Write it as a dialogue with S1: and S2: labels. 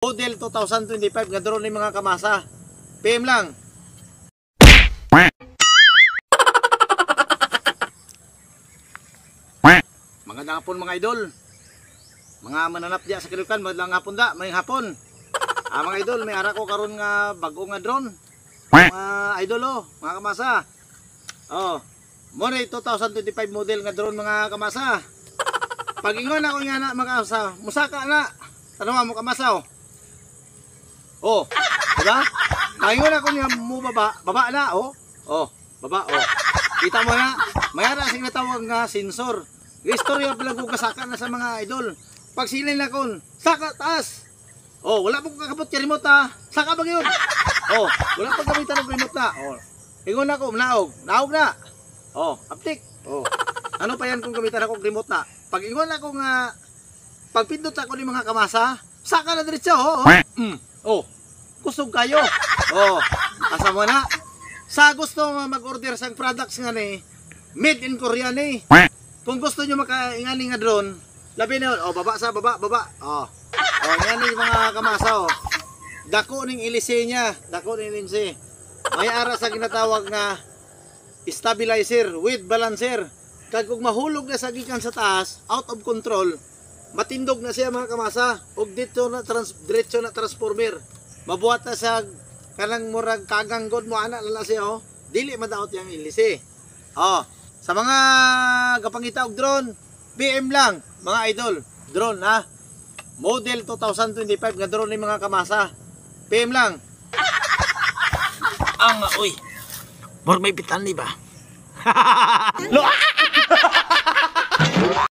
S1: Model 2025 nga drone ni mga kamasa. PM lang. Magandang hapon mga idol. Mga mananap diya sa Kilukan, magandang hapon da, may hapon. Mga idol, may ara ko karon nga bago nga drone. Mga idol mga kamasa. Model 2025 model nga drone mga kamasa. Pag-ingon ako nga na mga kamasa, musaka na. Tanong mo kamasa diba? Pag-ingon ako nga mo baba na baba Kita mo na, mayara sing natawag nga sensor. Istorya pala ko kasaka na sa mga idol. Pag silin na kon, saka taas. Wala pong kakabot yung remote saka ba yun? Wala pang gamitan ng remote na. Ingon ako, naog na. Aptik. Ano pa yan kung gamitan ako ng remote na? Pag ingon ako nga, pag pindot ako ni mga kamasa, saka na diretso. Kusog kayo. Asa mo na. Sa gusto mag-order sa products nga ni, made in Korea ni. Kung gusto nyo makaingani nga drone, labi na baba. Yan yung mga kamasa Dako ning ilise niya, may ara sa ginatawag nga stabilizer with balancer. Kag kung mahulog na sa gikan sa taas, out of control, matindog na siya mga kamasa. Og diretso na transformer. Mabuhat na sa kanang murag kaganggod mo ana lala siya dili madaot yang ilise. Sa mga gapangita og drone, PM lang mga idol. Drone Model 2025 nga drone ni mga kamasa. PM lang. Mor may pitan ni ba?